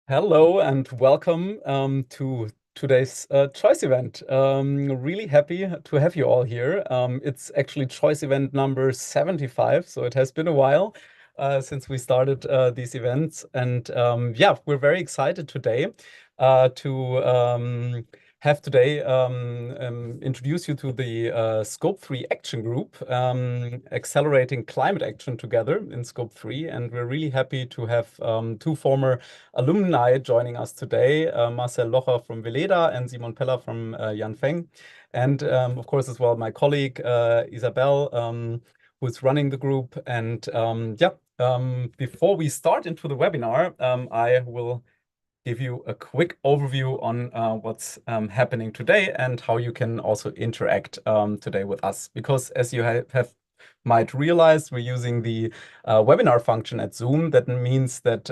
Hello and welcome to today's Choice event. Really happy to have you all here. It's actually Choice event number 75, so it has been a while since we started these events. And yeah, we're very excited today to have today introduce you to the Scope 3 Action Group, accelerating climate action together in Scope 3. And we're really happy to have two former alumni joining us today, Marcel Locher from Veleda and Simon Peller from Yanfeng. And of course, as well, my colleague, Isabel, who's running the group. And yeah, before we start into the webinar, I will give you a quick overview on what's happening today and how you can also interact today with us. Because as you have might realize, we're using the webinar function at Zoom. That means that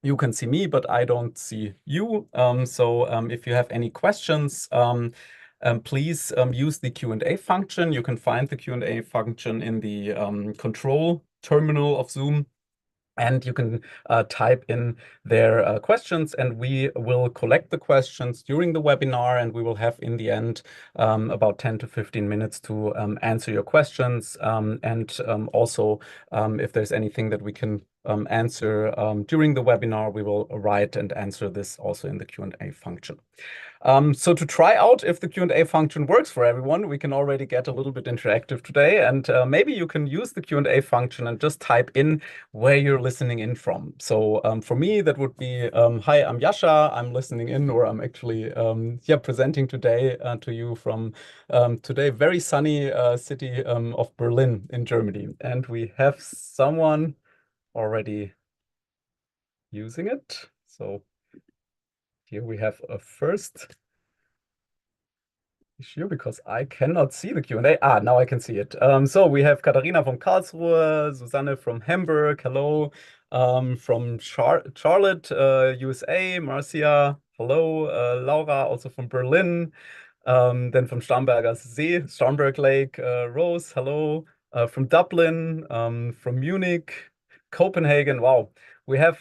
you can see me, but I don't see you. So if you have any questions, please use the Q&A function. You can find the Q&A function in the control terminal of Zoom. And you can type in their questions, and we will collect the questions during the webinar, and we will have in the end about 10 to 15 minutes to answer your questions. And also, if there's anything that we can answer during the webinar, we will write and answer this also in the Q&A function. So to try out if the Q&A function works for everyone, we can already get a little bit interactive today. And maybe you can use the Q&A function and just type in where you're listening in from. So for me, that would be, hi, I'm Yasha. I'm listening in, or I'm actually presenting today to you from today very sunny city of Berlin in Germany. And we have someone already using it. So here we have a first issue because I cannot see the Q&A. Now I can see it. So we have Katharina from Karlsruhe, Susanne from Hamburg, hello. From Charlotte, USA, Marcia, hello. Laura, also from Berlin. Then from Starnberger See, Starnberg Lake, Rose, hello. From Dublin, from Munich, Copenhagen, wow. We have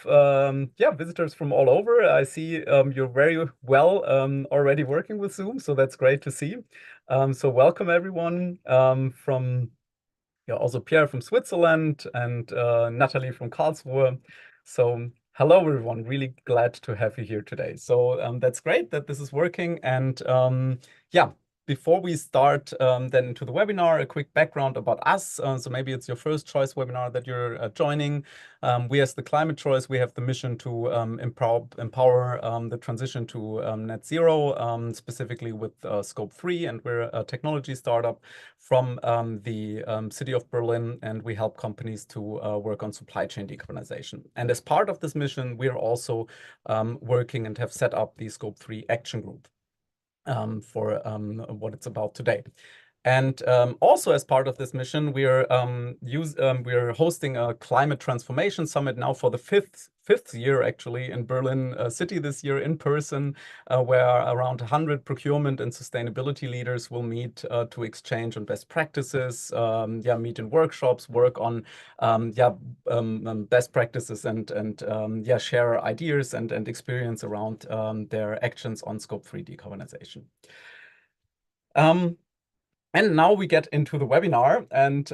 visitors from all over. I see you're very well already working with Zoom, so that's great to see. So welcome everyone from also Pierre from Switzerland and Natalie from Karlsruhe. So hello everyone, really glad to have you here today. So that's great that this is working. And yeah, before we start then into the webinar, a quick background about us. So maybe it's your first choice webinar that you're joining. We as the Climate Choice, we have the mission to empower the transition to net zero, specifically with Scope 3, and we're a technology startup from the city of Berlin, and we help companies to work on supply chain decarbonization. And as part of this mission, we are also working and have set up the Scope 3 Action Group for what it's about today. And also as part of this mission, we're hosting a climate transformation summit now for the fifth year actually in Berlin city this year in person, where around 100 procurement and sustainability leaders will meet to exchange on best practices, meet in workshops, work on best practices and share ideas and experience around their actions on Scope 3 decarbonization. And now we get into the webinar, and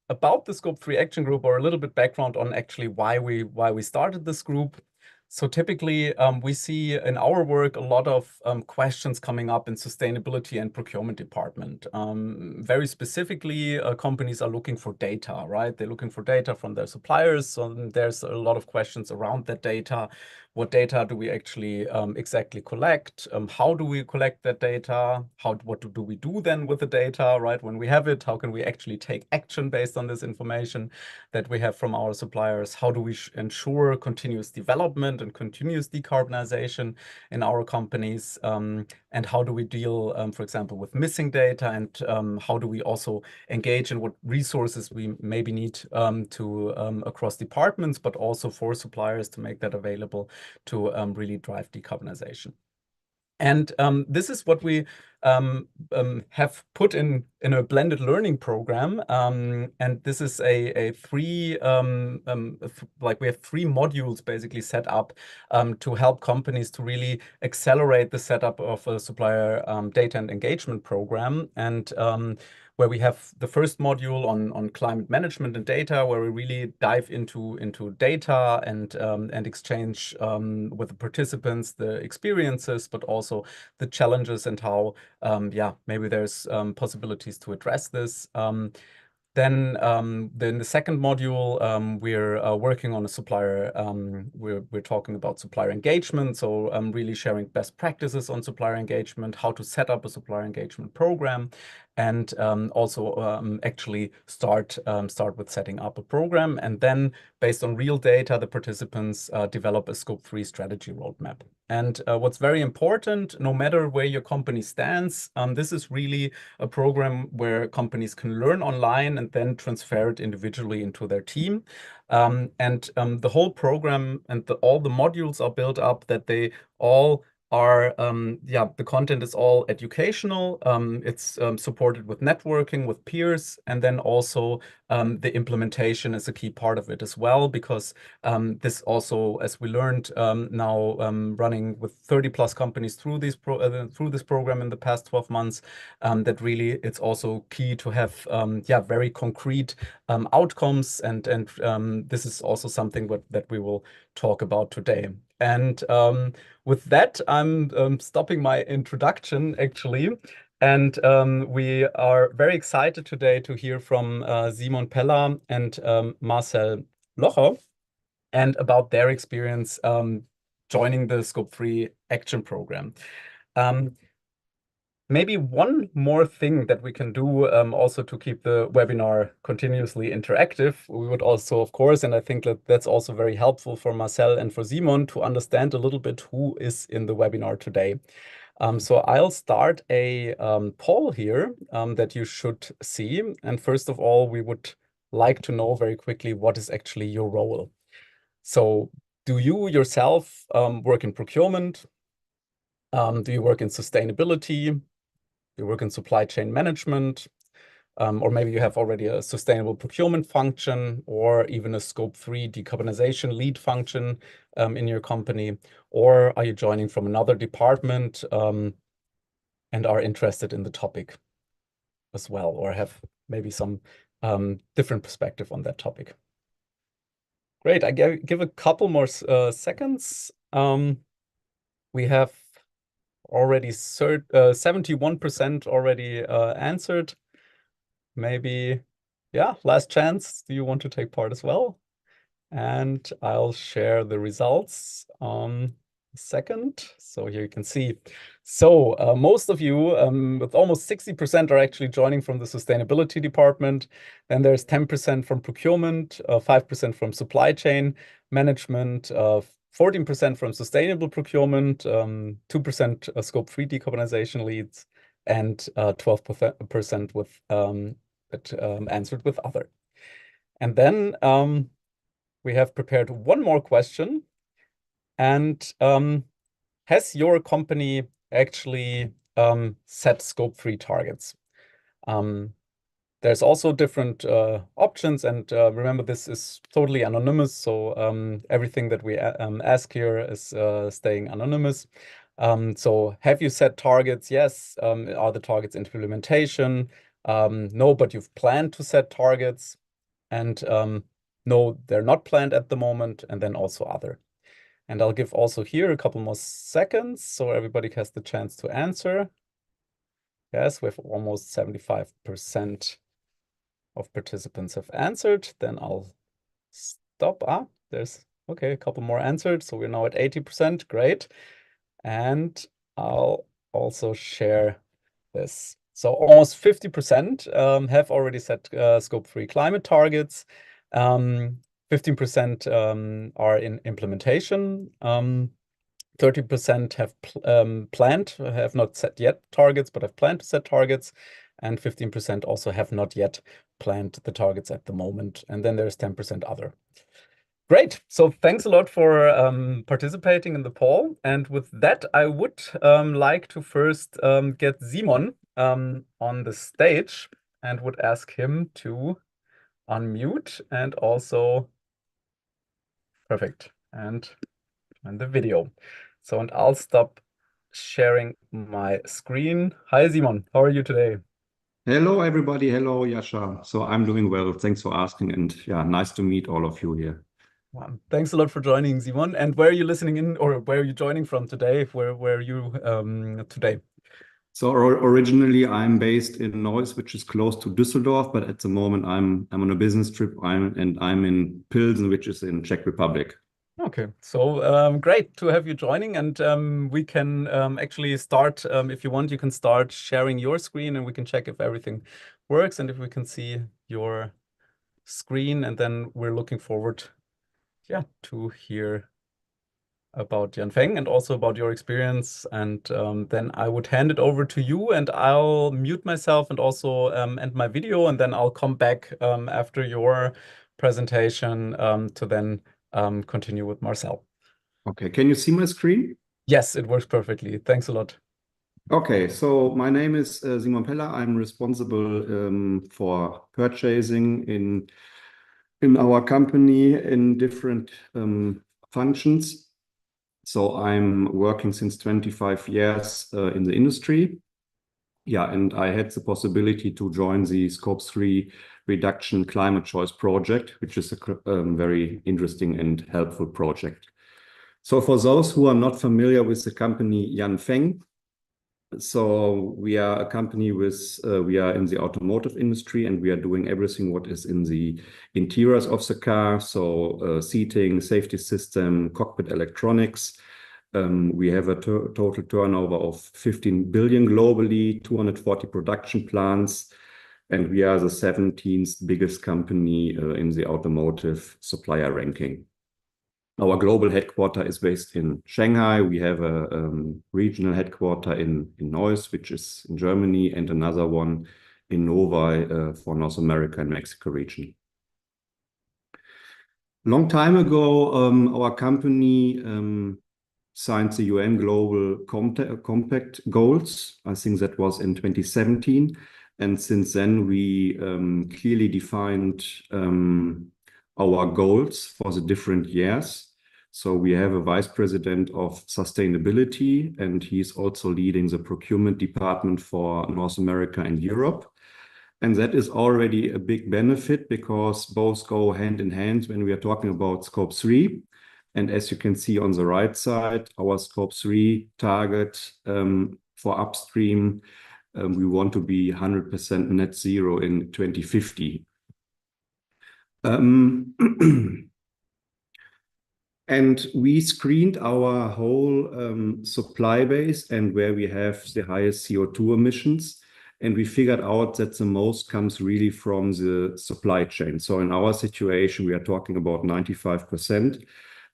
about the Scope 3 Action Group, or a little bit background on actually why we started this group. So typically, we see in our work a lot of questions coming up in sustainability and procurement department. Very specifically, companies are looking for data, right? They're looking for data from their suppliers. So there's a lot of questions around that data. What data do we actually exactly collect? How do we collect that data? What do we do then with the data, right? When we have it, how can we actually take action based on this information that we have from our suppliers? How do we ensure continuous development and continuous decarbonization in our companies? And how do we deal, for example, with missing data? And how do we also engage in what resources we maybe need to across departments, but also for suppliers to make that available to really drive decarbonization? And this is what we have put in a blended learning program. And this is a three, like we have three modules basically set up to help companies to really accelerate the setup of a supplier data and engagement program. And where we have the first module on climate management and data, where we really dive into data and exchange with the participants the experiences, but also the challenges and how maybe there's possibilities to address this. Then the second module, we're working on a supplier. We're talking about supplier engagement, so really sharing best practices on supplier engagement, how to set up a supplier engagement program, and also actually start with setting up a program, and then based on real data, the participants develop a Scope 3 strategy roadmap. And what's very important, no matter where your company stands, this is really a program where companies can learn online and then transfer it individually into their team. The whole program and all the modules are built up that they all are, the content is all educational. It's supported with networking with peers, and then also the implementation is a key part of it as well, because this also, as we learned now, running with 30 plus companies through this program in the past 12 months, that really it's also key to have very concrete outcomes, and this is also something that we will talk about today. And with that, I'm stopping my introduction actually. And we are very excited today to hear from Simon Peller and Marcel Locher, and about their experience joining the Scope 3 Action Program. Maybe one more thing that we can do also to keep the webinar continuously interactive, we would also, of course, and I think that that's also very helpful for Marcel and for Simon to understand a little bit who is in the webinar today. So I'll start a poll here that you should see. And first of all, we would like to know very quickly what is actually your role. So do you yourself work in procurement? Do you work in sustainability? Do you work in supply chain management? Or maybe you have already a sustainable procurement function, or even a Scope 3 decarbonization lead function in your company. Or are you joining from another department and are interested in the topic as well, or have maybe some different perspective on that topic? Great, I give a couple more seconds. We have already 71% already answered. Maybe, yeah, last chance. Do you want to take part as well? And I'll share the results second. So here you can see. So most of you, with almost 60%, are actually joining from the sustainability department. Then there's 10% from procurement, 5% from supply chain management, 14% from sustainable procurement, 2% Scope 3 decarbonization leads, and 12% with that answered with other. And then we have prepared one more question. And has your company actually set Scope 3 targets? There's also different options, and remember, this is totally anonymous, so everything that we ask here is staying anonymous. So have you set targets? Yes. Are the targets in implementation? No, but you've planned to set targets. And no, they're not planned at the moment, and then also other. And I'll give also here a couple more seconds so everybody has the chance to answer. Yes, we have almost 75% of participants have answered. Then I'll stop. There's, okay, a couple more answered. So we're now at 80%, great. And I'll also share this. So almost 50% have already set Scope 3 climate targets. 15% are in implementation. 30% have planned, have not set yet targets, but have planned to set targets. And 15% also have not yet planned the targets at the moment. And then there's 10% other. Great. So thanks a lot for participating in the poll. And with that, I would like to first get Simon on the stage and would ask him to unmute and also perfect and the video. So, and I'll stop sharing my screen. Hi, Simon. How are you today? Hello, everybody. Hello, Yasha. So I'm doing well. Thanks for asking. And yeah, nice to meet all of you here. Thanks a lot for joining, Simon. And where are you listening in, or where are you joining from today? Where are you today? So originally I'm based in Neuss, which is close to Düsseldorf, but at the moment I'm on a business trip. I'm in Pilsen, which is in Czech Republic. Okay, so great to have you joining, and we can actually start. If you want, you can start sharing your screen, and we can check if everything works and if we can see your screen, and then we're looking forward, yeah, to hear about Yanfeng and also about your experience. And then I would hand it over to you, and I'll mute myself and also end my video, and then I'll come back after your presentation to then continue with Marcel. Okay, can you see my screen? Yes, it works perfectly. Thanks a lot. Okay, so my name is Simon Peller. I'm responsible for purchasing in our company in different functions. So I'm working since 25 years in the industry. Yeah, and I had the possibility to join the Scope 3 Reduction Climate Choice project, which is a very interesting and helpful project. So for those who are not familiar with the company Yanfeng, so we are a company we are in the automotive industry, and we are doing everything what is in the interiors of the car. So seating, safety system, cockpit electronics. We have a total turnover of 15 billion globally, 240 production plants, and we are the 17th biggest company in the automotive supplier ranking. Our global headquarter is based in Shanghai. We have a regional headquarter in Neuss, which is in Germany, and another one in Novi for North America and Mexico region. Long time ago, our company signed the UN Global Compact goals. I think that was in 2017. And since then, we clearly defined our goals for the different years. So we have a vice president of sustainability, and he's also leading the procurement department for North America and Europe. And that is already a big benefit because both go hand in hand when we are talking about Scope 3. And as you can see on the right side, our Scope 3 target for upstream, we want to be 100% net zero in 2050. And we screened our whole supply base and where we have the highest CO2 emissions. And we figured out that the most comes really from the supply chain. So in our situation, we are talking about 95%.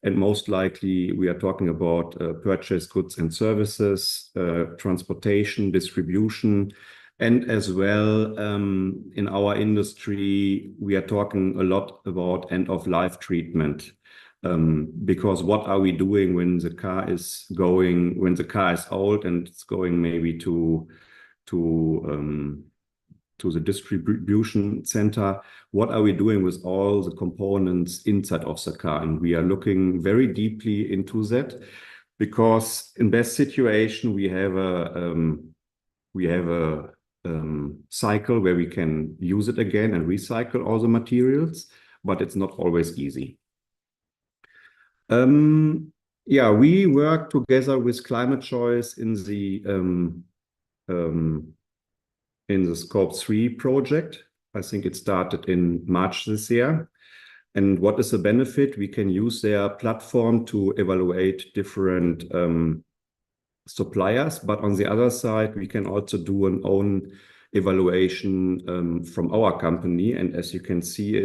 And most likely, we are talking about purchase goods and services, transportation, distribution, and as well in our industry, we are talking a lot about end-of-life treatment. Because what are we doing when the car is old and it's going maybe to the distribution center? What are we doing with all the components inside of the car? And we are looking very deeply into that, because in best situation we have a cycle where we can use it again and recycle all the materials, but it's not always easy. Yeah, we work together with Climate Choice in the Scope 3 project. I think it started in March this year. And what is the benefit? We can use their platform to evaluate different suppliers, but on the other side, we can also do an own evaluation from our company. And as you can see,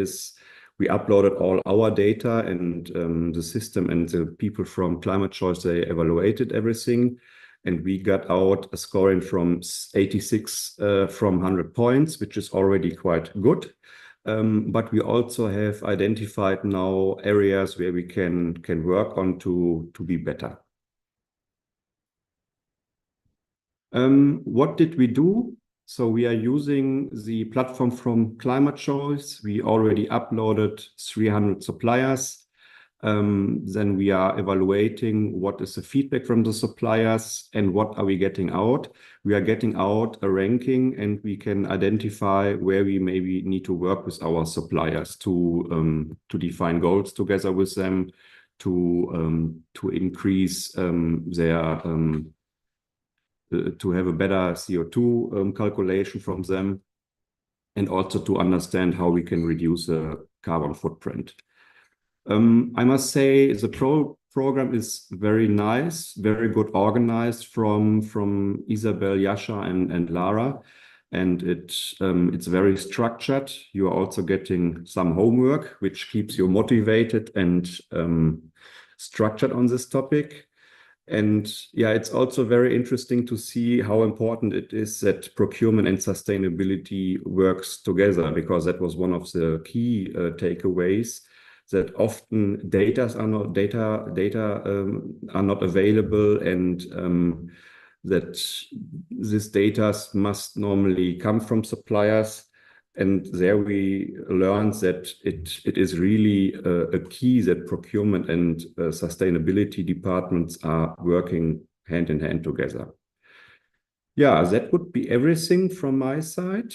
we uploaded all our data, and the system and the people from Climate Choice, they evaluated everything. And we got out a scoring from 86 from 100 points, which is already quite good. but we also have identified now areas where we can work on to be better. What did we do? So we are using the platform from Climate Choice. We already uploaded 300 suppliers. Then we are evaluating what is the feedback from the suppliers and what are we getting out. We are getting out a ranking, and we can identify where we maybe need to work with our suppliers to define goals together with them, to increase their to have a better CO2 calculation from them, and also to understand how we can reduce the carbon footprint. I must say the program is very nice, very good organized from Isabel, Yasha, and Lara, and it's very structured. You are also getting some homework, which keeps you motivated and structured on this topic. And yeah, it's also very interesting to see how important it is that procurement and sustainability works together, because that was one of the key takeaways, that often data are not available, and that this data must normally come from suppliers. And there we learned that it is really a key that procurement and sustainability departments are working hand in hand together. Yeah, that would be everything from my side.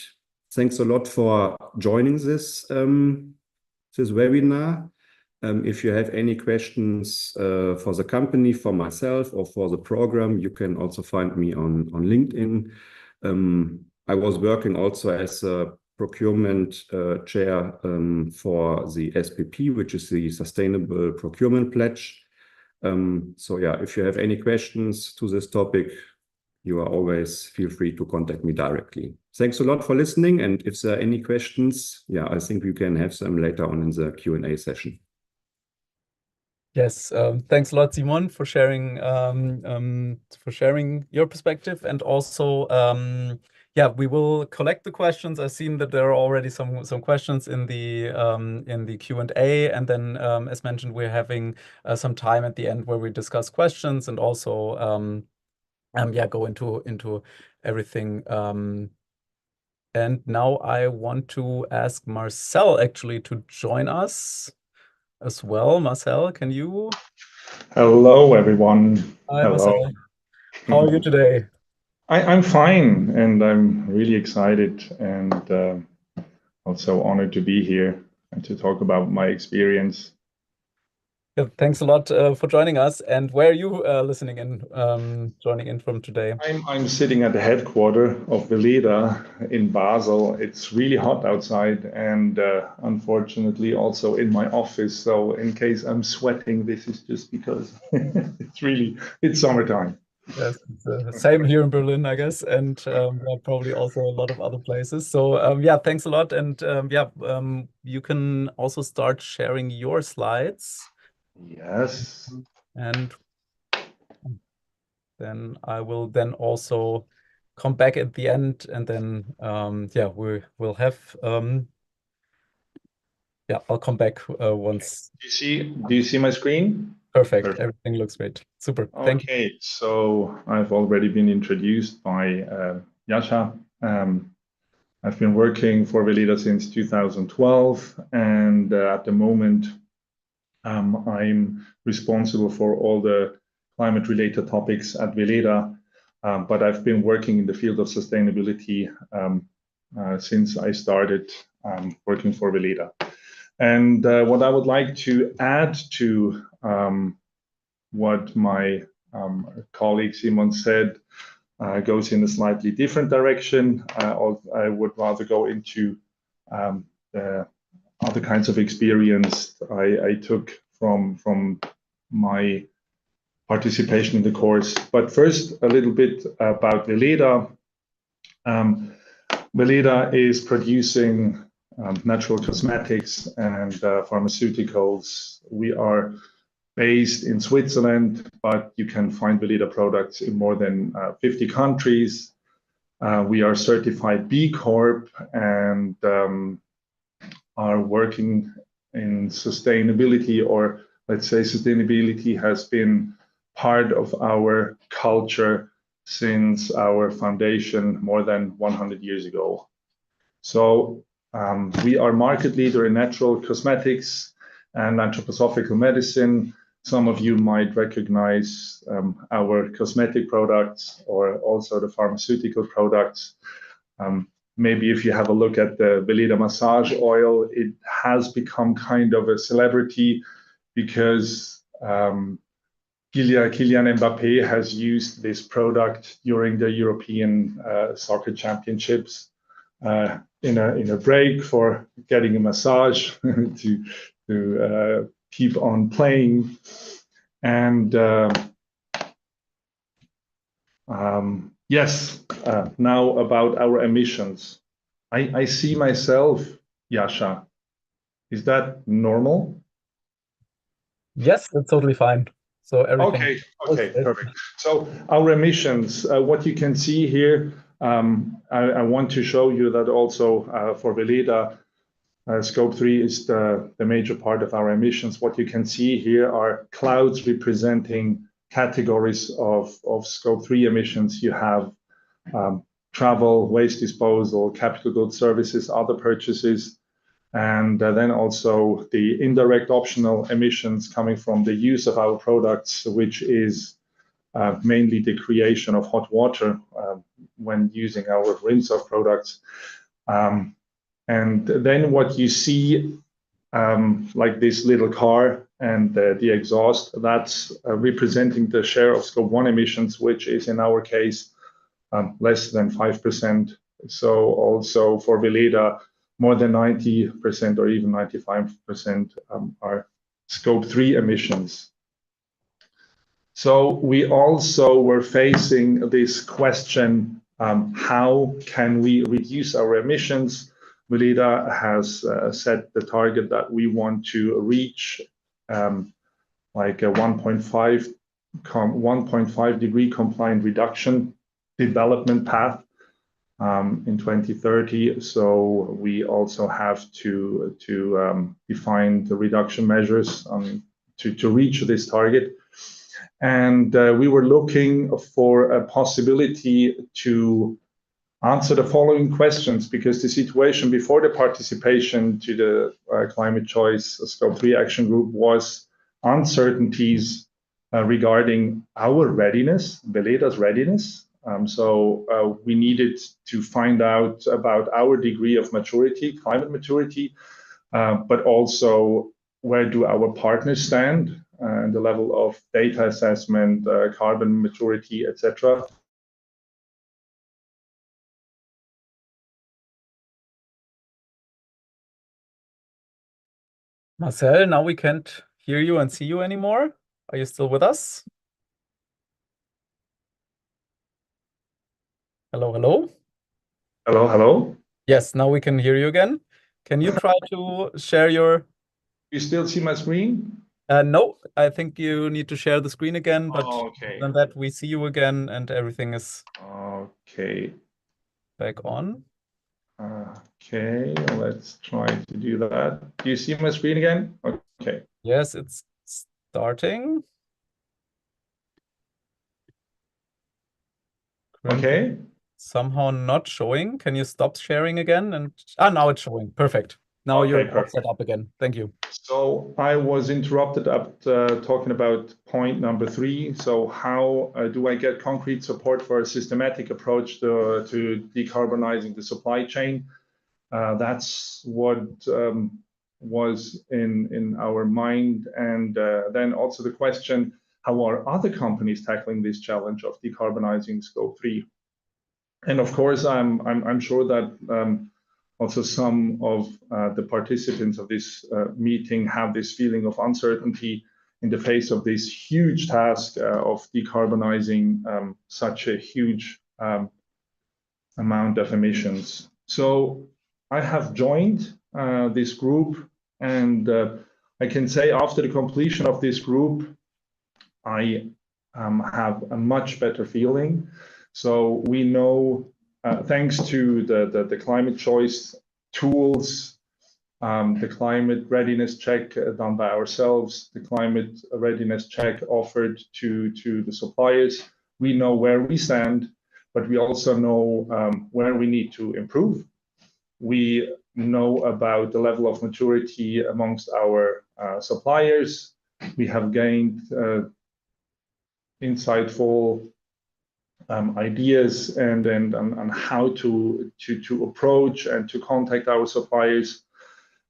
Thanks a lot for joining this webinar. If you have any questions for the company, for myself, or for the program, you can also find me on LinkedIn. I was working also as a procurement chair for the SPP, which is the Sustainable Procurement Pledge. So yeah, if you have any questions to this topic, you are always feel free to contact me directly. Thanks a lot for listening. And if there are any questions, yeah, I think we can have them later on in the Q&A session. Yes, thanks a lot, Simon, for sharing your perspective, and also yeah, we will collect the questions. I've seen that there are already some questions in the Q&A, and then as mentioned, we're having some time at the end where we discuss questions and also yeah, go into everything. And now I want to ask Marcel actually to join us as well. Marcel, can you? Hello, everyone. Hi, Hello. Marcel. How are you today? I'm fine, and I'm really excited and also honored to be here and to talk about my experience. Yeah, thanks a lot for joining us. And where are you listening in, joining in from today? I'm sitting at the headquarters of Veleda in Basel. It's really hot outside, and unfortunately also in my office. So in case I'm sweating, this is just because it's summertime. Yes, it's same here in Berlin, I guess, and yeah, probably also a lot of other places. So yeah, thanks a lot. And yeah, you can also start sharing your slides. Yes. And then I will then also come back at the end, and then yeah, we'll have yeah, I'll come back once. Do you see my screen? Perfect. Everything looks great. Super. Thank you. Okay, so I've already been introduced by Yasha. I've been working for Veleda since 2012, and at the moment, I'm responsible for all the climate-related topics at Veleda. But I've been working in the field of sustainability since I started working for Veleda. And what I would like to add to what my colleague Simon said goes in a slightly different direction. I would rather go into the other kinds of experience I took from my participation in the course. But first, a little bit about Veleda. Veleda is producing natural cosmetics and pharmaceuticals. We are based in Switzerland, but you can find Veleda products in more than 50 countries. We are certified B Corp, and are working in sustainability, or let's say sustainability has been part of our culture since our foundation more than 100 years ago. So we are market leader in natural cosmetics and anthroposophical medicine. Some of you might recognize our cosmetic products or also the pharmaceutical products. Maybe if you have a look at the Veleda massage oil, it has become kind of a celebrity because Kylian Mbappé has used this product during the European soccer championships in a break for getting a massage to keep on playing. And yes, now about our emissions. I see myself, Yasha. Is that normal? Yes, that's totally fine. So everything. Okay, perfect. So our emissions, what you can see here, I want to show you that also for Veleda, Scope 3 is the major part of our emissions. What you can see here are clouds representing categories of Scope 3 emissions. You have travel, waste disposal, capital goods, services, other purchases, and then also the indirect optional emissions coming from the use of our products, which is mainly the creation of hot water when using our rinse-off products. And then what you see, like this little car and the exhaust, that's representing the share of Scope 1 emissions, which is in our case less than 5%. So also for Veleda, more than 90% or even 95% are Scope 3 emissions. So we also were facing this question, how can we reduce our emissions? Veleda has set the target that we want to reach like a 1.5 degree compliant reduction development path in 2030. So we also have to define the reduction measures to reach this target. And we were looking for a possibility to answer the following questions, because the situation before the participation to the Climate Choice Scope 3 Action Group was uncertainties regarding our readiness, Veleda's readiness. So we needed to find out about our degree of maturity, climate maturity, but also where do our partners stand and the level of data assessment, carbon maturity, etc. Marcel, now we can't hear you and see you anymore. Are you still with us? Hello, hello. Hello, hello. Yes, now we can hear you again. Can you try to share your... You still see my screen? No, I think you need to share the screen again, but okay. then that we see you again and everything is okay. Back on. Okay, let's try to do that. Do you see my screen again? Okay. Yes, it's starting. Okay. Somehow not showing. Can you stop sharing again? And now it's showing. Perfect. Now Okay, you're all perfect. set up again. Thank you. So I was interrupted at talking about point number 3. So how do I get concrete support for a systematic approach to decarbonizing the supply chain? That's what was in our mind. And then also the question, how are other companies tackling this challenge of decarbonizing Scope 3? And of course, I'm sure that also some of the participants of this meeting have this feeling of uncertainty in the face of this huge task of decarbonizing such a huge amount of emissions. So I have joined this group, and I can say after the completion of this group, I have a much better feeling. So we know, thanks to the climate choice tools, the climate readiness check done by ourselves, the climate readiness check offered to the suppliers. We know where we stand, but we also know where we need to improve. We know about the level of maturity amongst our suppliers. We have gained insightful ideas and on how to approach and to contact our suppliers,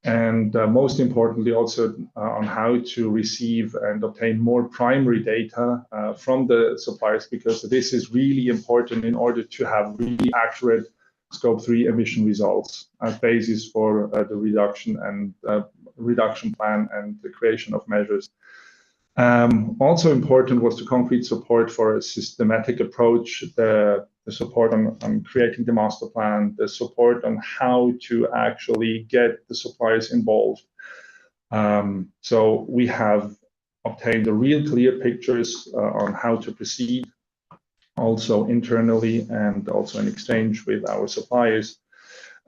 and most importantly also on how to receive and obtain more primary data from the suppliers, because this is really important in order to have really accurate Scope 3 emission results as basis for the reduction plan and the creation of measures. Also important was the concrete support for a systematic approach, the support on creating the master plan, the support on how to actually get the suppliers involved. So we have obtained the real clear pictures on how to proceed, also internally and also in exchange with our suppliers.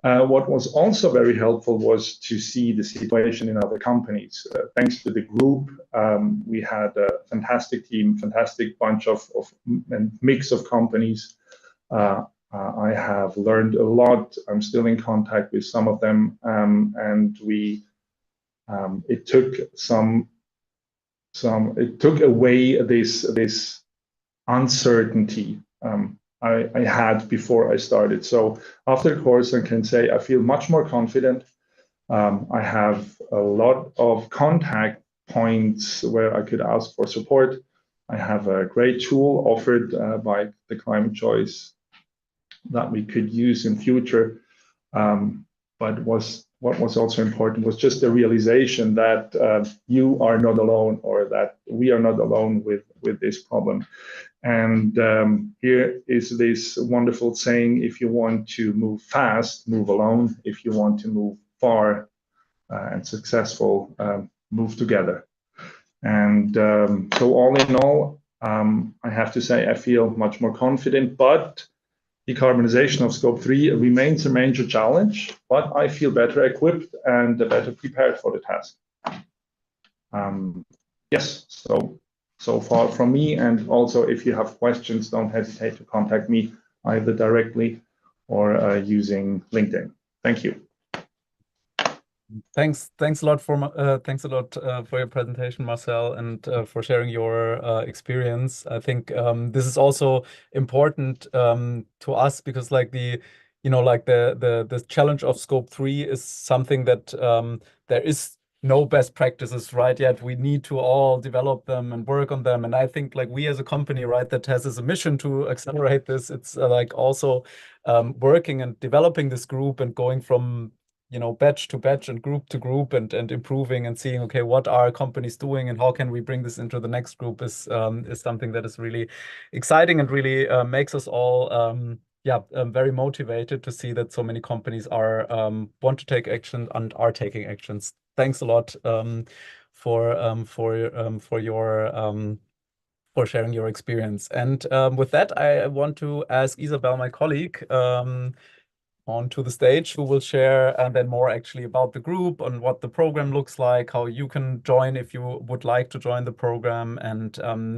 What was also very helpful was to see the situation in other companies. Thanks to the group, we had a fantastic team, fantastic bunch of mix of companies. I have learned a lot. I'm still in contact with some of them, and it took away this uncertainty I had before I started. So after the course, I can say I feel much more confident. I have a lot of contact points where I could ask for support. I have a great tool offered by the Climate Choice that we could use in future. But what was also important was just the realization that you are not alone, or that we are not alone with this problem. And here is this wonderful saying: if you want to move fast, move alone. If you want to move far and successful, move together. And so all in all, I have to say I feel much more confident, but decarbonization of Scope 3 remains a major challenge, but I feel better equipped and better prepared for the task. Yes, so far from me. And also, if you have questions, don't hesitate to contact me either directly or using LinkedIn. Thank you. Thanks a lot for your presentation, Marcel, and for sharing your experience. I think this is also important to us, because like the challenge of Scope 3 is something that there is no best practices right yet. We need to all develop them and work on them. And I think like we as a company, right, that has as a mission to accelerate this, it's like also working and developing this group and going from batch to batch and group to group and improving and seeing, okay, what are companies doing and how can we bring this into the next group is something that is really exciting and really makes us all very motivated to see that so many companies are want to take action and are taking actions. Thanks a lot for sharing your experience. And with that, I want to ask Isabel, my colleague, onto the stage, who will share then more actually about the group and what the program looks like, how you can join if you would like to join the program. And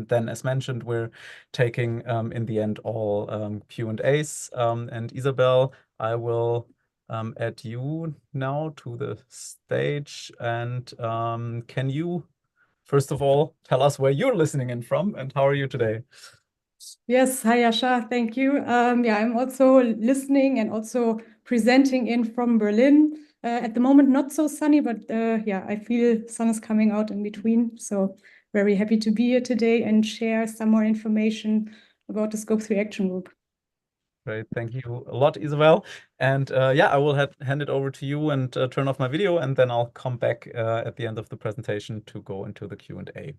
then, as mentioned, we're taking in the end all Q&As. And Isabel, I will add you now to the stage. And can you, first of all, tell us where you're listening in from and how are you today? Yes, hi Jascha, thank you. I'm also listening and also presenting in from Berlin. At the moment, not so sunny, but I feel sun is coming out in between. So very happy to be here today and share some more information about the Scope 3 Action Group. Great, thank you a lot, Isabel. And I will hand it over to you and turn off my video, and then I'll come back at the end of the presentation to go into the Q&A.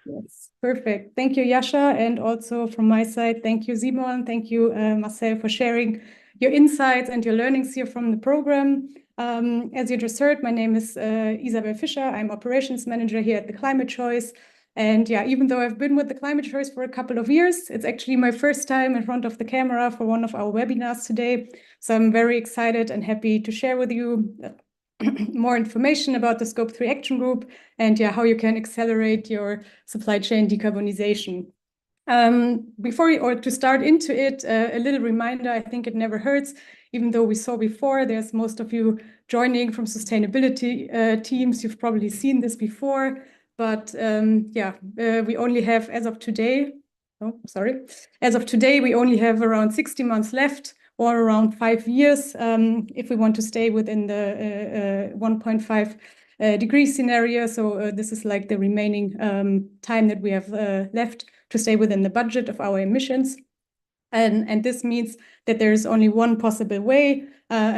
Yes, perfect. Thank you, Jascha. And also from my side, thank you, Simon. Thank you, Marcel, for sharing your insights and your learnings here from the program. As you just heard, my name is Isabel Fischer. I'm operations manager here at the Climate Choice. And even though I've been with the Climate Choice for a couple of years, it's actually my first time in front of the camera for one of our webinars today. So I'm very excited and happy to share with you more information about the Scope 3 Action Group and how you can accelerate your supply chain decarbonization. To start into it, a little reminder, I think it never hurts, even though we saw before, there's most of you joining from sustainability teams, you've probably seen this before, but we only have, as of today, we only have around 60 months left, or around 5 years, if we want to stay within the 1.5 degree scenario. So this is like the remaining time that we have left to stay within the budget of our emissions. And this means that there is only one possible way,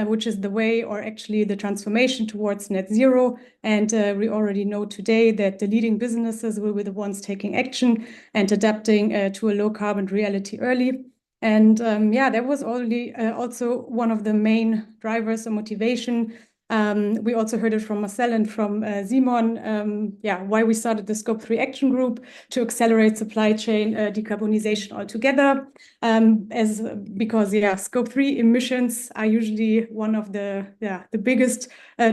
which is the way, or actually the transformation towards net zero. And we already know today that the leading businesses will be the ones taking action and adapting to a low carbon reality early. And that was already also one of the main drivers of motivation. We also heard it from Marcel and from Simon, why we started the Scope 3 Action Group to accelerate supply chain decarbonization altogether. Because Scope 3 emissions are usually one of the biggest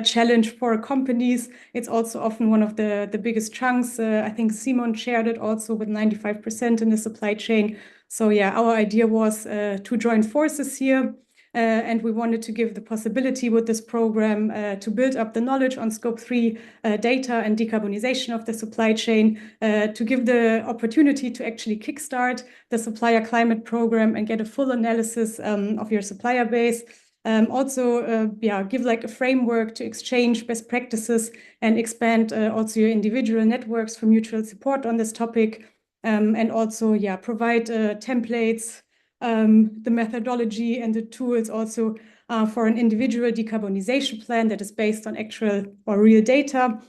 challenge for companies. It's also often one of the biggest chunks. I think Simon shared it also with 95% in the supply chain. So our idea was to join forces here. And we wanted to give the possibility with this program to build up the knowledge on Scope 3 data and decarbonization of the supply chain, to give the opportunity to actually kickstart the supplier climate program and get a full analysis of your supplier base. Give like a framework to exchange best practices and expand also your individual networks for mutual support on this topic. And also, provide templates, the methodology and the tools also for an individual decarbonization plan that is based on actual or real data.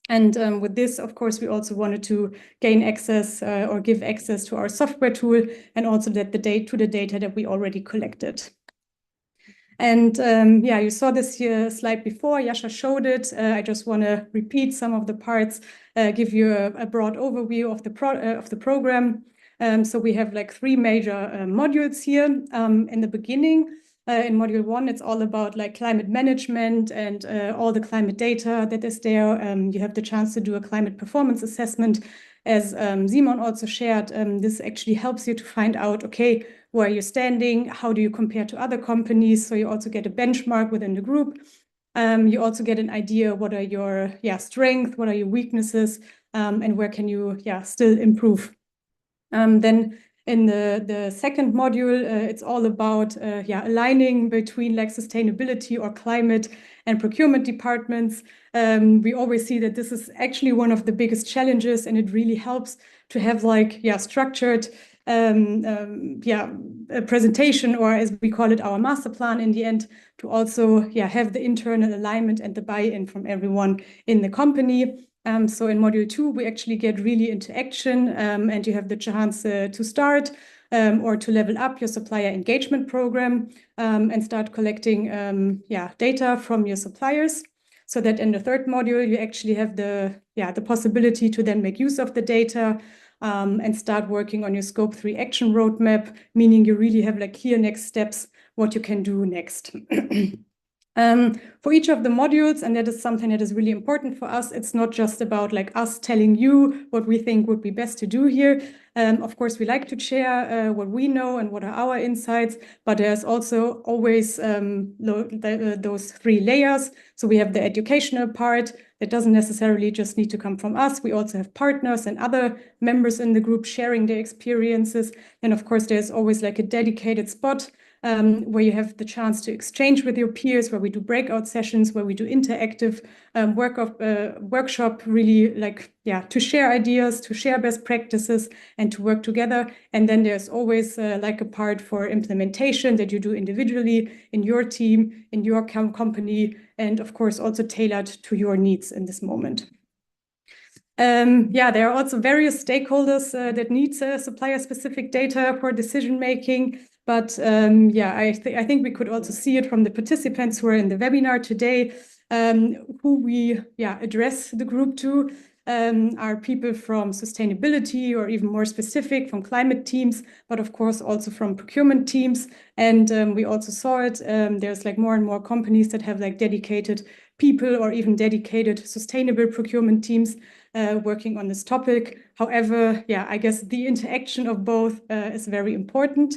And with this, of course, we also wanted to gain access or give access to our software tool and also to the data that we already collected. And you saw this slide before, Jascha showed it. I just want to repeat some of the parts, give you a broad overview of the program. So we have like 3 major modules here. In the beginning, in module 1, it's all about like climate management and all the climate data that is there. You have the chance to do a climate performance assessment. As Simon also shared, this actually helps you to find out, okay, where you're standing, how do you compare to other companies? So you also get a benchmark within the group. You also get an idea, what are your strengths, what are your weaknesses, and where can you still improve. Then in the second module, it's all about aligning between like sustainability or climate and procurement departments. We always see that this is actually one of the biggest challenges, and it really helps to have like structured a presentation, or as we call it, our master plan in the end, to also have the internal alignment and the buy-in from everyone in the company. So in module 2, we actually get really into action, and you have the chance to start or to level up your supplier engagement program and start collecting data from your suppliers. So that in the third module, you actually have the possibility to then make use of the data and start working on your Scope 3 action roadmap, meaning you really have like clear next steps, what you can do next. For each of the modules, and that is something that is really important for us, it's not just about like us telling you what we think would be best to do here. Of course, we like to share what we know and what are our insights, but there's also always those 3 layers. So we have the educational part that doesn't necessarily just need to come from us. We also have partners and other members in the group sharing their experiences. And of course, there's always like a dedicated spot where you have the chance to exchange with your peers, where we do breakout sessions, where we do interactive workshop, really like, to share ideas, to share best practices and to work together. And then there's always like a part for implementation that you do individually in your team, in your company, and of course also tailored to your needs in this moment. There are also various stakeholders that need supplier-specific data for decision-making. But I think we could also see it from the participants who are in the webinar today, who we address the group to. are people from sustainability, or even more specific from climate teams, but of course also from procurement teams. And we also saw it, there's like more and more companies that have like dedicated people or even dedicated sustainable procurement teams working on this topic. However, yeah, I guess the interaction of both is very important.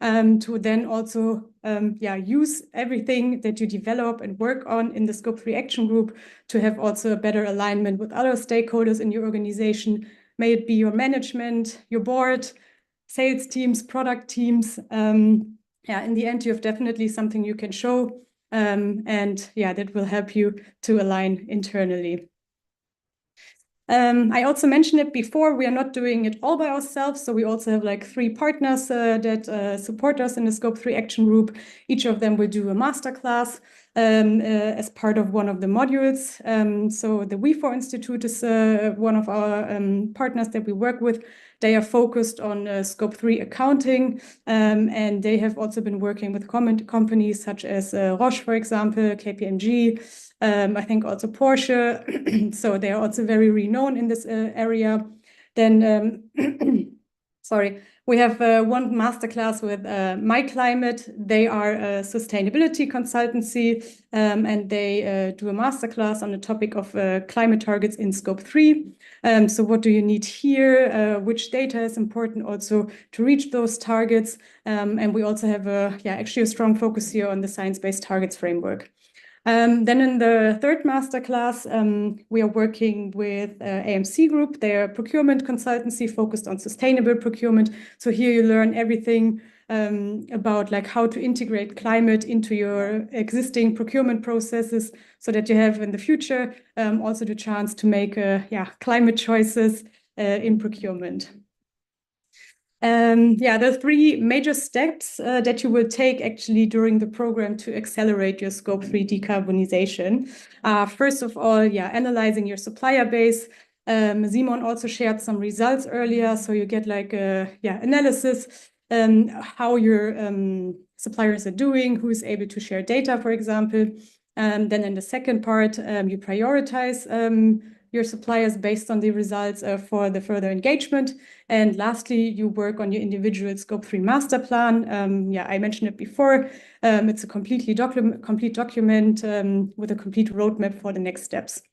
To then also use everything that you develop and work on in the Scope 3 Action Group to have also a better alignment with other stakeholders in your organization. May it be your management, your board, sales teams, product teams. In the end, you have definitely something you can show, and that will help you to align internally. I also mentioned it before, we are not doing it all by ourselves. So we also have like 3 partners that support us in the Scope 3 Action Group. Each of them will do a masterclass as part of one of the modules. So the WIFO Institute is one of our partners that we work with. They are focused on Scope 3 accounting, and they have also been working with companies such as Roche, for example, KPMG, I think also Porsche. So they are also very renowned in this area. Then, sorry, we have one masterclass with My Climate. They are a sustainability consultancy, and they do a masterclass on the topic of climate targets in Scope 3. So what do you need here? Which data is important also to reach those targets? And we also have actually a strong focus here on the Science-Based Targets framework. Then in the third masterclass, we are working with AMC Group. They are a procurement consultancy focused on sustainable procurement. So here you learn everything about like how to integrate climate into your existing procurement processes, so that you have in the future also the chance to make climate choices in procurement. There are 3 major steps that you will take actually during the program to accelerate your Scope 3 decarbonization. First of all, analyzing your supplier base. Simon also shared some results earlier, so you get like analysis how your suppliers are doing, who is able to share data, for example. Then in the second part, you prioritize your suppliers based on the results for the further engagement. And lastly, you work on your individual Scope 3 master plan. I mentioned it before. It's a complete document with a complete roadmap for the next steps.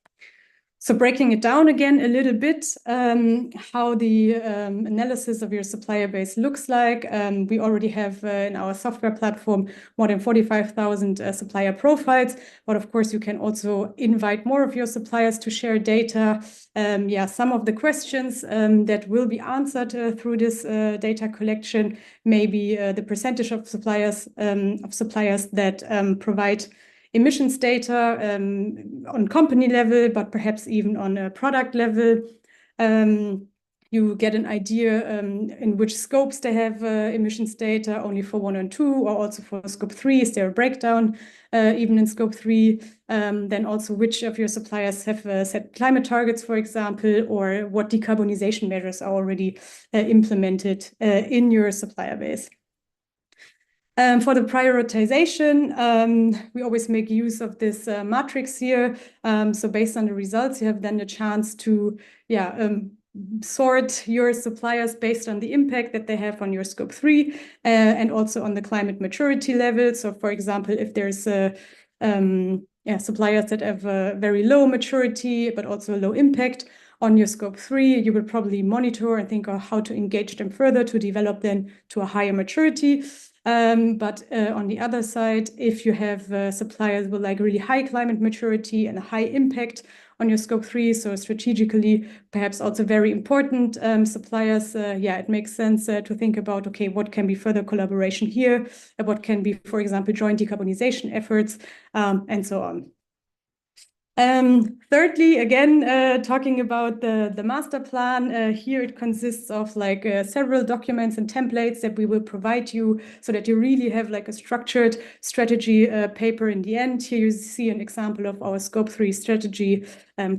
So breaking it down again a little bit, how the analysis of your supplier base looks like. We already have in our software platform more than 45,000 supplier profiles, but of course you can also invite more of your suppliers to share data. Some of the questions that will be answered through this data collection, maybe the percentage of suppliers that provide emissions data on company level, but perhaps even on a product level. You get an idea in which scopes they have emissions data, only for 1 and 2, or also for Scope 3. Is there a breakdown even in Scope 3? Then also which of your suppliers have set climate targets, for example, or what decarbonization measures are already implemented in your supplier base. For the prioritization, we always make use of this matrix here. So based on the results, you have then the chance to sort your suppliers based on the impact that they have on your Scope 3 and also on the climate maturity level. So for example, if there's suppliers that have a very low maturity, but also a low impact on your Scope 3, you will probably monitor and think of how to engage them further to develop them to a higher maturity. But on the other side, if you have suppliers with like really high climate maturity and a high impact on your Scope 3, so strategically perhaps also very important suppliers, it makes sense to think about, okay, what can be further collaboration here, what can be, for example, joint decarbonization efforts, and so on. Thirdly, again, talking about the master plan, here it consists of like several documents and templates that we will provide you so that you really have like a structured strategy paper in the end. Here you see an example of our Scope 3 strategy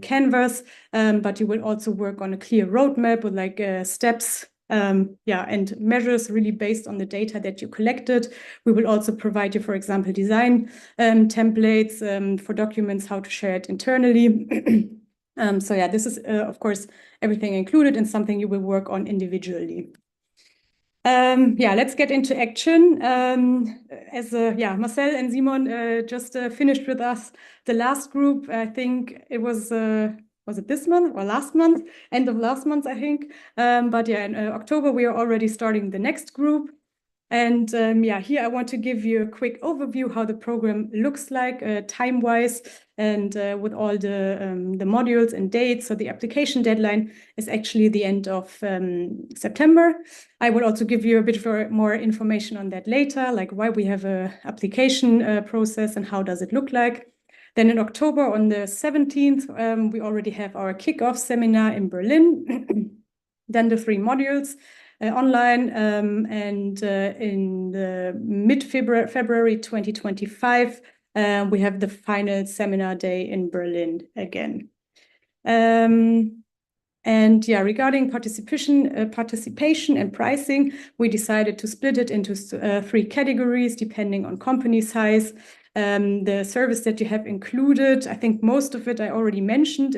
canvas, but you will also work on a clear roadmap with like steps and measures really based on the data that you collected. We will also provide you, for example, design templates for documents, how to share it internally. So yeah, this is, of course, everything included and something you will work on individually. Yeah, let's get into action. Marcel and Simon just finished with us the last group. I think it was it this month or last month? End of last month, I think. But yeah, in October, we are already starting the next group. And here I want to give you a quick overview how the program looks like time-wise and with all the modules and dates. So the application deadline is actually the end of September. I will also give you a bit more information on that later, like why we have a application process and how does it look like. Then in October, on the 17th, we already have our kickoff seminar in Berlin. Then the 3 modules. Online and in the mid-February 2025, we have the final seminar day in Berlin again. And yeah, regarding participation and pricing, we decided to split it into 3 categories depending on company size. The service that you have included, I think most of it I already mentioned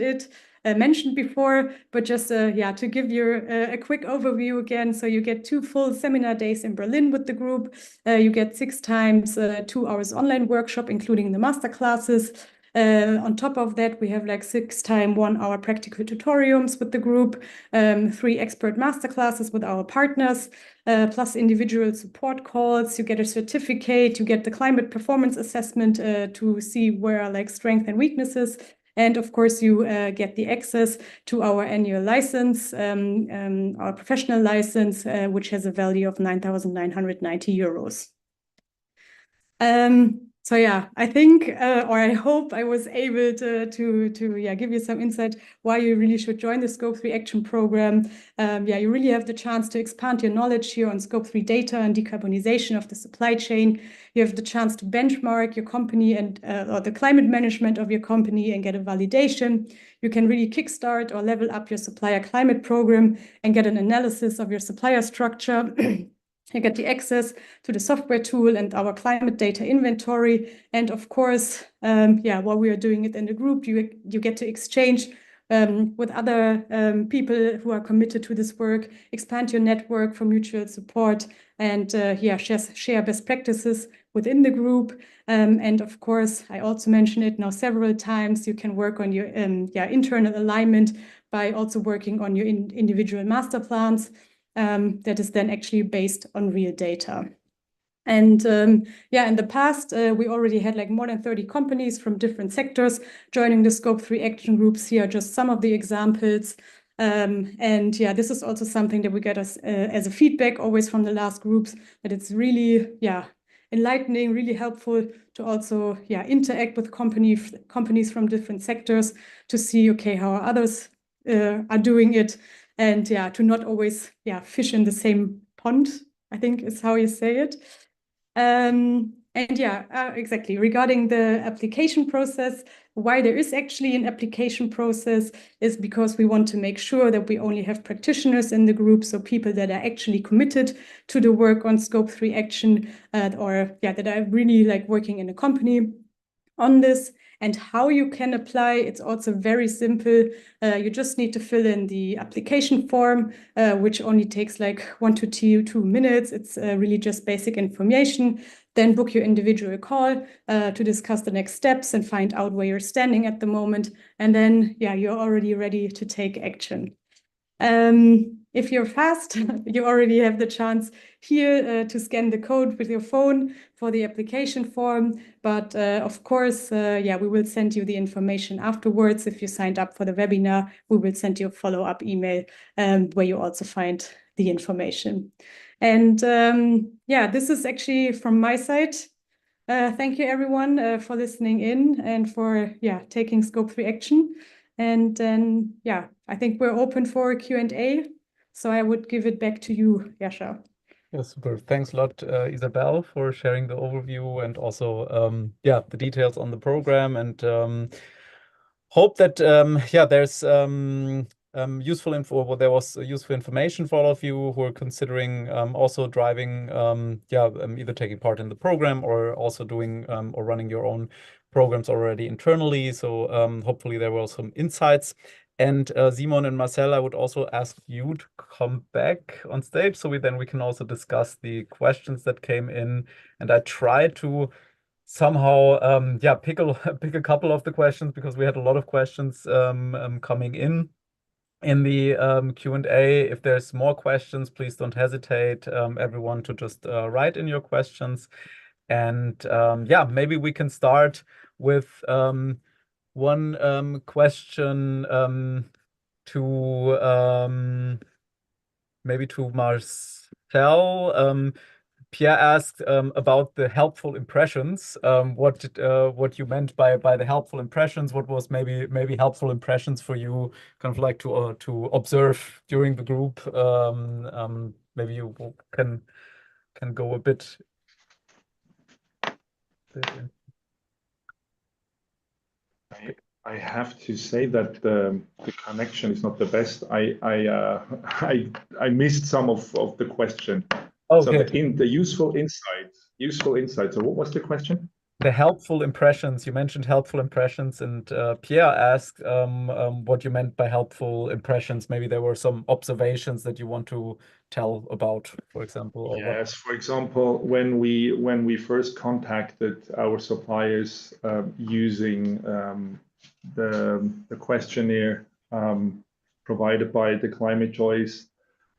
before, but just to give you a quick overview again. So you get 2 full seminar days in Berlin with the group. You get 6 times 2 hours online workshop, including the masterclasses. On top of that, we have like 6 times 1 hour practical tutorials with the group, 3 expert masterclasses with our partners, plus individual support calls. You get a certificate, you get the climate performance assessment to see where are like strengths and weaknesses. And of course, you get the access to our annual license, our professional license, which has a value of 9,990 euros. So yeah, I think, or I hope I was able to give you some insight why you really should join the Scope 3 Action Program. You really have the chance to expand your knowledge here on Scope 3 data and decarbonization of the supply chain. You have the chance to benchmark your company and or the climate management of your company and get a validation. You can really kickstart or level up your supplier climate program and get an analysis of your supplier structure. You get the access to the software tool and our climate data inventory. And of course, while we are doing it in the group, you get to exchange with other people who are committed to this work, expand your network for mutual support, and share best practices within the group. And of course, I also mentioned it now several times, you can work on your internal alignment by also working on your individual master plans. That is then actually based on real data. And in the past, we already had like more than 30 companies from different sectors joining the Scope 3 action groups. Here are just some of the examples. This is also something that we get as a feedback always from the last groups, that it's really, enlightening, really helpful to also, interact with companies from different sectors to see, okay, how others are doing it. And to not always fish in the same pond, I think is how you say it. Exactly. Regarding the application process, why there is actually an application process is because we want to make sure that we only have practitioners in the group, so people that are actually committed to the work on Scope 3 action, that are really like working in a company on this. And how you can apply, it's also very simple. You just need to fill in the application form, which only takes like 1 to 2 minutes. It's really just basic information. Then book your individual call to discuss the next steps and find out where you're standing at the moment. And then, you're already ready to take action. If you're fast, you already have the chance here to scan the code with your phone for the application form. But of course, we will send you the information afterwards. If you signed up for the webinar, we will send you a follow-up email where you also find the information. And this is actually from my side. Thank you, everyone, for listening in and for taking Scope 3 action. And then, I think we're open for Q&A. So I would give it back to you, Jascha. Yeah, super. Thanks a lot, Isabel, for sharing the overview and also, the details on the program. And hope that, there's useful info. Well, there was useful information for all of you who are considering also driving, either taking part in the program or also doing or running your own programs already internally. So hopefully there were some insights. And Simon and Marcel, I would also ask you to come back on stage so we can also discuss the questions that came in. And I tried to somehow pick a couple of the questions because we had a lot of questions coming in the Q&A. If there's more questions, please don't hesitate, everyone, to just write in your questions. And maybe we can start with one question maybe to Marcel. Pierre asked about the helpful impressions. What you meant by the helpful impressions? What was maybe helpful impressions for you, kind of like to observe during the group? Maybe you can go a bit. I have to say that the connection is not the best. I missed some of the question. Okay. So the useful insights. So what was the question? The helpful impressions. You mentioned helpful impressions, and Pierre asked what you meant by helpful impressions. Maybe there were some observations that you want to tell about, for example. Or yes, for example, when we first contacted our suppliers using the questionnaire provided by the Climate Choice,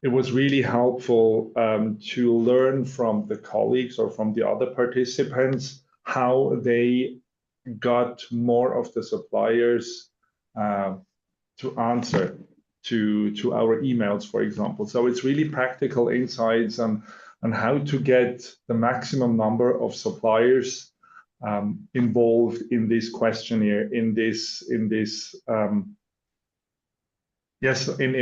it was really helpful to learn from the colleagues or from the other participants how they got more of the suppliers to answer to our emails, for example. So it's really practical insights on how to get the maximum number of suppliers involved in this questionnaire, in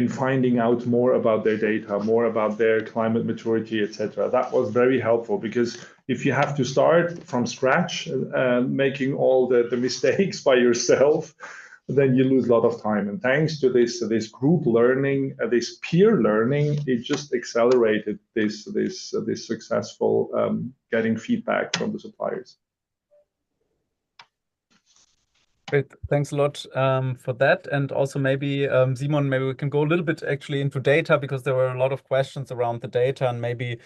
finding out more about their data, more about their climate maturity, etc. That was very helpful, because if you have to start from scratch, making all the mistakes by yourself, then you lose a lot of time. And thanks to this group learning, this peer learning, it just accelerated this successful getting feedback from the suppliers. Great, thanks a lot for that. And also maybe, Simon, maybe we can go a little bit actually into data, because there were a lot of questions around the data, and maybe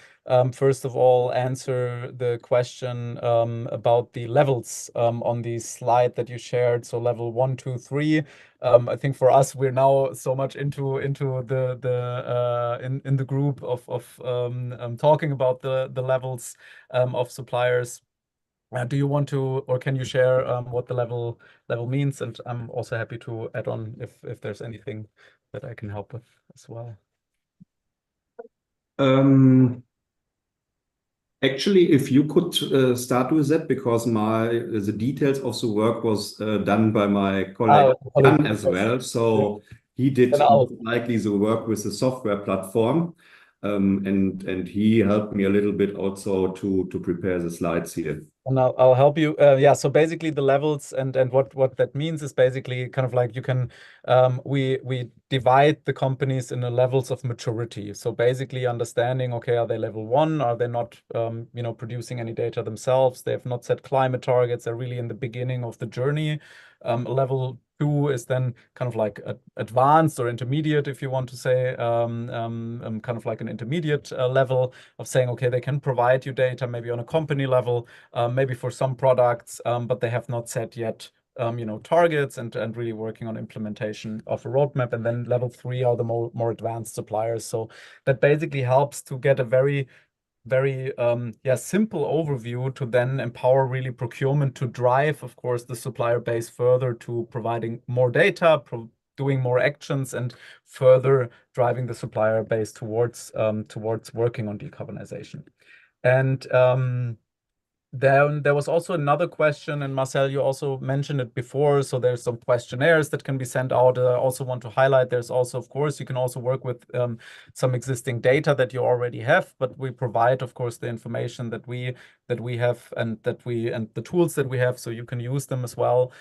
first of all answer the question about the levels on the slide that you shared. So level 1, 2, 3. I think for us, we're now so much into the group of talking about the levels of suppliers. Do you want to, or can you share what the level means? And I'm also happy to add on if there's anything that I can help with as well. Actually, if you could start with that, because the details of the work was done by my colleague Jan as well. So he did most likely the work with the software platform. And he helped me a little bit also to prepare the slides here. And I'll help you. So basically the levels and what that means is basically kind of like you can we divide the companies in the levels of maturity. So basically understanding, okay, are they level 1? Are they not producing any data themselves? They have not set climate targets. They're really in the beginning of the journey. Level 2 is then kind of like advanced or intermediate, if you want to say, kind of like an intermediate level of saying, okay, they can provide you data maybe on a company level, maybe for some products, but they have not set yet targets and really working on implementation of a roadmap. And then level 3 are the more advanced suppliers. So that basically helps to get a very simple overview to then empower really procurement to drive, of course, the supplier base further to providing more data, doing more actions, and further driving the supplier base towards working on decarbonization. And then there was also another question, and Marcel, you also mentioned it before. So there's some questionnaires that can be sent out. I also want to highlight there's also, of course, you can also work with some existing data that you already have, but we provide, of course, the information that we have and the tools that we have, so you can use them as well.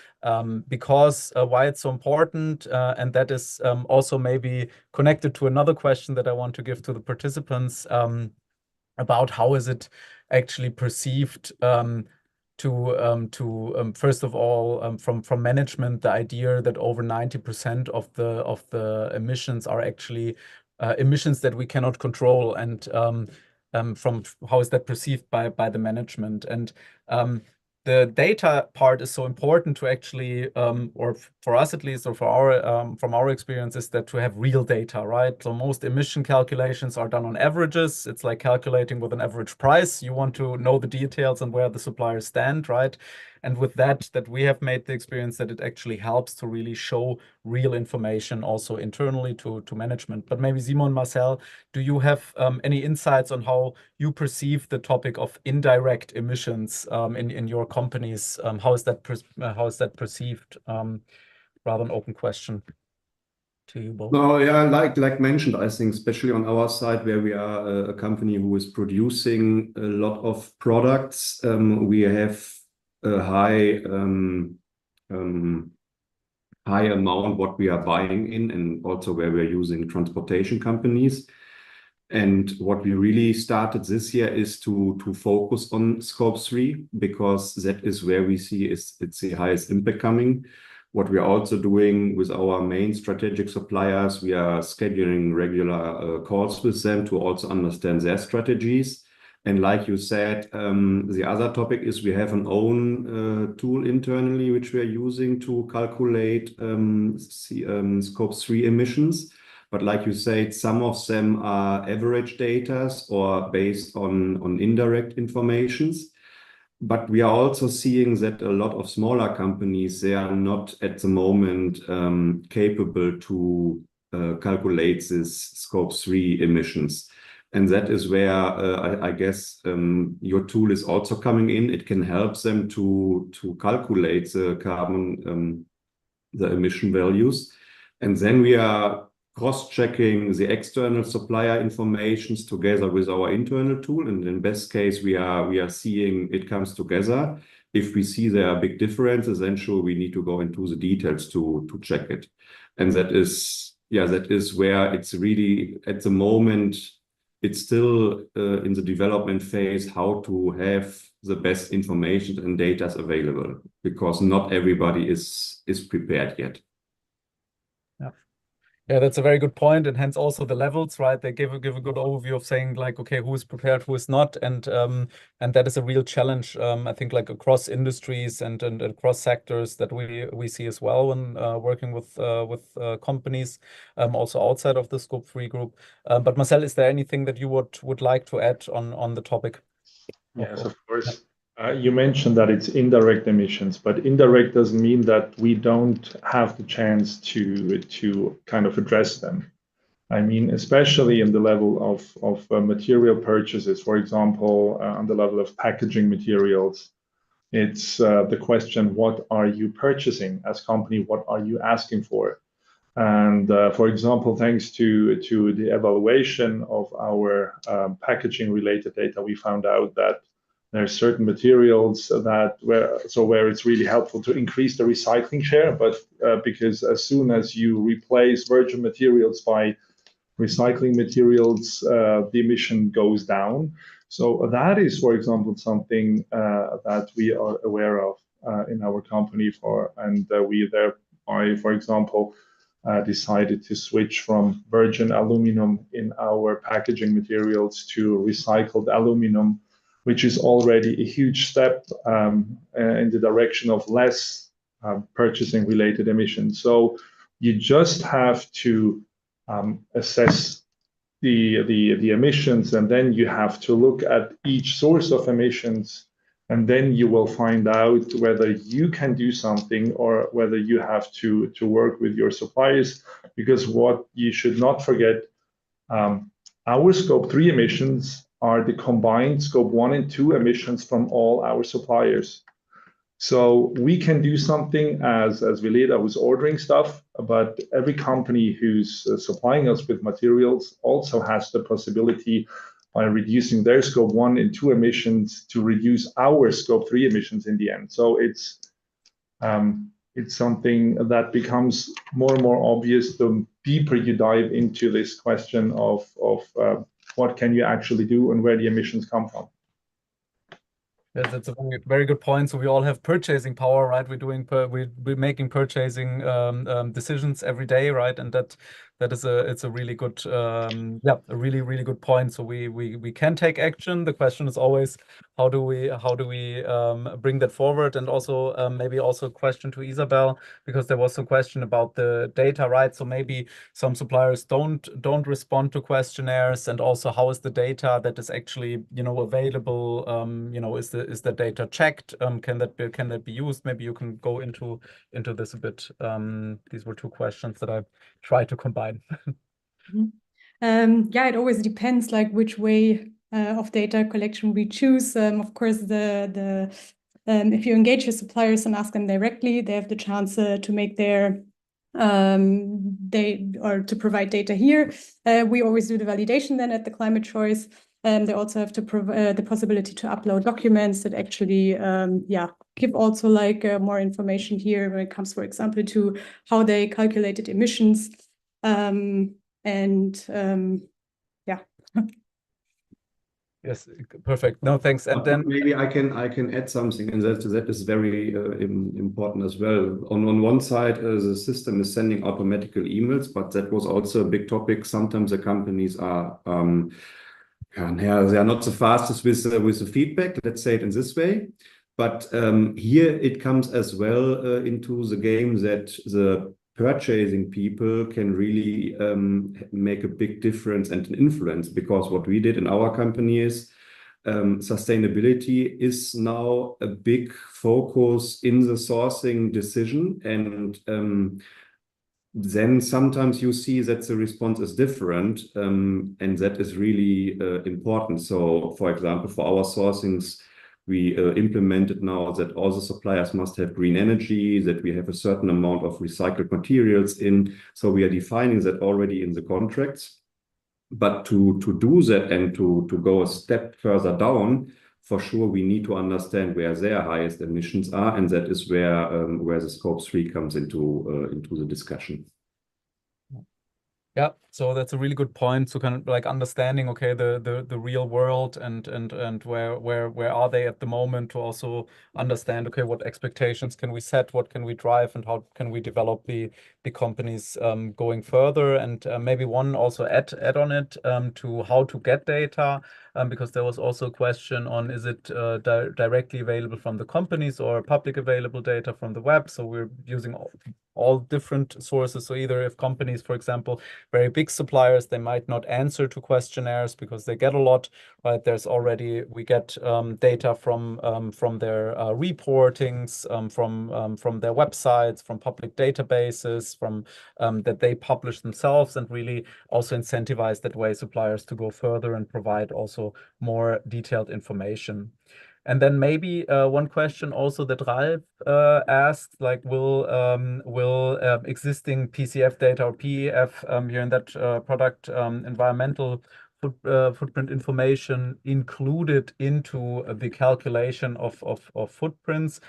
Because why it's so important, and that is also maybe connected to another question that I want to give to the participants. About how is it actually perceived first of all, from management, the idea that over 90% of the emissions are actually emissions that we cannot control, and from how is that perceived by the management. And the data part is so important to actually, or for us at least, or for our from our experience, is that to have real data, right? So most emission calculations are done on averages. It's like calculating with an average price. You want to know the details and where the suppliers stand, right? And with that we have made the experience that it actually helps to really show real information also internally to management. But maybe Simon, Marcel, do you have any insights on how you perceive the topic of indirect emissions in your companies? How is that perceived? Rather an open question to you both. No, yeah, like mentioned, I think especially on our side where we are a company who is producing a lot of products, we have a high amount what we are buying in, and also where we're using transportation companies. And what we really started this year is to focus on Scope 3, because that is where we see it's the highest impact coming. What we are also doing with our main strategic suppliers, we are scheduling regular calls with them to also understand their strategies. And like you said, the other topic is we have an own tool internally which we are using to calculate Scope 3 emissions. But like you said, some of them are average data or based on indirect informations. But we are also seeing that a lot of smaller companies, they are not at the moment capable to calculate this Scope 3 emissions. And that is where I guess your tool is also coming in. It can help them to calculate the carbon, the emission values. And then we are cross-checking the external supplier informations together with our internal tool. And in best case, we are seeing it comes together. If we see there are big differences, then sure, we need to go into the details to check it. And that is where it's really at the moment, it's still in the development phase, how to have the best information and data available, because not everybody is prepared yet. Yeah, that's a very good point, and hence also the levels, right? They give a good overview of saying like, okay, who is prepared, who is not, and that is a real challenge. I think like across industries and across sectors that we see as well when working with companies, also outside of the Scope 3 group. But Marcel, is there anything that you would like to add on the topic? Yes, of course. You mentioned that it's indirect emissions, but indirect doesn't mean that we don't have the chance to kind of address them. I mean, especially in the level of material purchases, for example, on the level of packaging materials, it's the question, what are you purchasing as company? What are you asking for? And for example, thanks to the evaluation of our packaging related data, we found out that there are certain materials where it's really helpful to increase the recycling share, but because as soon as you replace virgin materials by recycling materials, the emission goes down. So that is, for example, something that we are aware of in our company we thereby, for example, decided to switch from virgin aluminum in our packaging materials to recycled aluminum, which is already a huge step in the direction of less purchasing related emissions. So you just have to assess the emissions, and then you have to look at each source of emissions, and then you will find out whether you can do something or whether you have to work with your suppliers. Because what you should not forget, our Scope 3 emissions are the combined Scope 1 and 2 emissions from all our suppliers. So we can do something as Veleda who's ordering stuff, but every company who's supplying us with materials also has the possibility by reducing their Scope 1 and 2 emissions to reduce our Scope 3 emissions in the end. So it's something that becomes more and more obvious the deeper you dive into this question of what can you actually do and where the emissions come from. Yes, that's a very, very good point. So we all have purchasing power, right? We're making purchasing decisions every day, right? And it's a really good a really good point. So we can take action. The question is always how do we bring that forward? And also maybe also a question to Isabel, because there was a question about the data, right? So maybe some suppliers don't respond to questionnaires, and also how is the data that is actually available, is the data checked, can that be used? Maybe you can go into this a bit. These were two questions that I tried to combine. Yeah, it always depends like which way of data collection we choose. Of course, if you engage your suppliers and ask them directly, they have the chance to make their to provide data here. We always do the validation then at the Climate Choice. They also have to provide the possibility to upload documents that actually give also like more information here when it comes, for example, to how they calculated emissions. Yes, perfect. No, thanks. And then maybe I can add something, and that is very important as well. On one side, the system is sending automatical emails, but that was also a big topic. Sometimes the companies are they are not the fastest with the feedback. Let's say it in this way. But here it comes as well into the game that the purchasing people can really make a big difference and an influence, because what we did in our company is sustainability is now a big focus in the sourcing decision, and then sometimes you see that the response is different, and that is really important. So, for example, for our sourcings, we implemented now that all the suppliers must have green energy, that we have a certain amount of recycled materials in. So we are defining that already in the contracts. But to do that and to go a step further down, for sure, we need to understand where their highest emissions are, and that is where the Scope 3 comes into the discussion. Yeah, so that's a really good point. So kind of like understanding, okay, the real world and where are they at the moment, to also understand, okay, what expectations can we set, what can we drive, and how can we develop the companies going further. And maybe one also add on it to how to get data, because there was also a question on, is it directly available from the companies or public available data from the web? So we're using all different sources. So either if companies, for example, very big suppliers, they might not answer to questionnaires because they get a lot, right? We get data from their reportings, from their websites, from public databases, from that they publish themselves, and really also incentivize that way suppliers to go further and provide also more detailed information. And then maybe one question also that Ralf asked, like, will existing PCF data or PEF here in that product environmental footprint information included into the calculation of footprints?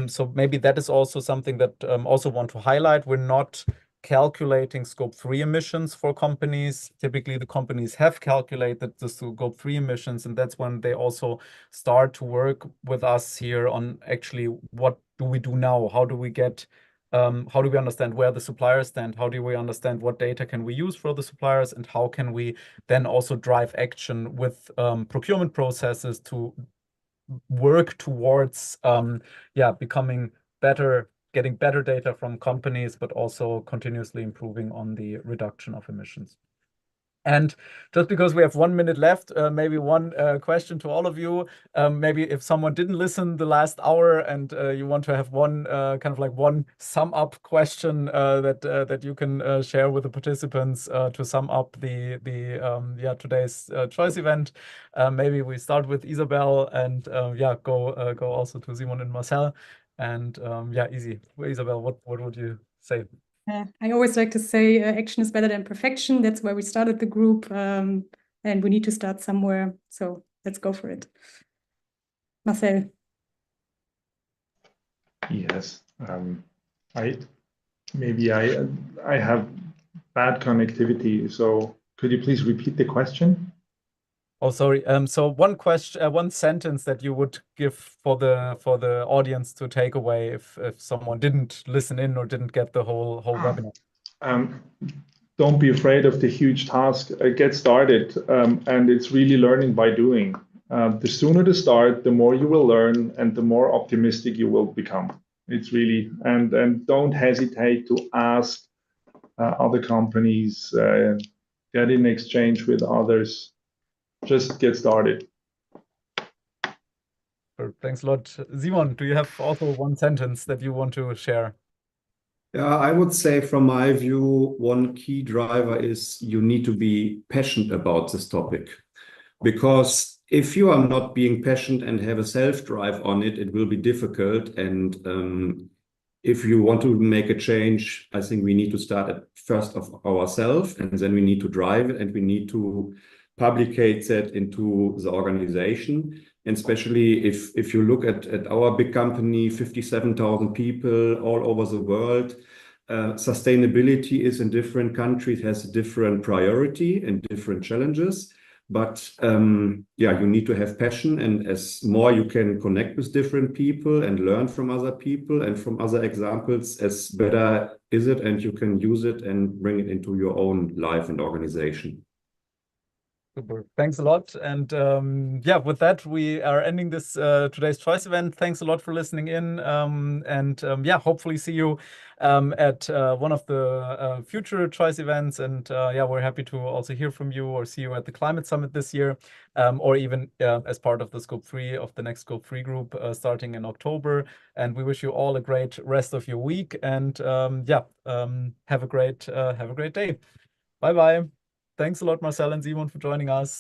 So maybe that is also something that also want to highlight. We're not calculating Scope 3 emissions for companies. Typically, the companies have calculated the Scope 3 emissions, and that's when they also start to work with us here on actually what do we do now? How do we understand where the suppliers stand? How do we understand what data can we use for the suppliers? And how can we then also drive action with procurement processes to work towards becoming better, getting better data from companies, but also continuously improving on the reduction of emissions. And just because we have 1 minute left, maybe one question to all of you. Maybe if someone didn't listen the last hour and you want to have one kind of like one sum up question that you can share with the participants to sum up the today's choice event. Maybe we start with Isabel and go also to Simon and Marcel. And easy. Isabel, what would you say? I always like to say action is better than perfection. That's why we started the group, and we need to start somewhere. So let's go for it. Marcel. Yes, I have bad connectivity. So could you please repeat the question? Oh, sorry. So one question, one sentence that you would give for the audience to take away if someone didn't listen in or didn't get the whole webinar. Don't be afraid of the huge task. Get started, and it's really learning by doing. The sooner to start, the more you will learn, and the more optimistic you will become. It's really and don't hesitate to ask other companies, get in exchange with others. Just get started. Thanks a lot. Simon, do you have also one sentence that you want to share? Yeah, I would say from my view, one key driver is you need to be passionate about this topic. Because if you are not being passionate and have a self-drive on it, it will be difficult. And if you want to make a change, I think we need to start at first of ourselves, and then we need to drive it, and we need to publicate that into the organization. And especially if you look at our big company, 57,000 people all over the world, sustainability is in different countries, has a different priority and different challenges. But yeah, you need to have passion, and as more you can connect with different people and learn from other people and from other examples, as better is it, and you can use it and bring it into your own life and organization. Super. Thanks a lot. And yeah, with that, we are ending this today's Choice event. Thanks a lot for listening in. Yeah, hopefully see you at one of the future Choice events. And yeah, we're happy to also hear from you or see you at the Climate Summit this year, or even as part of the Scope 3 of the next Scope 3 group starting in October. And we wish you all a great rest of your week. And yeah, have a great day. Bye bye. Thanks a lot, Marcel and Simon, for joining us.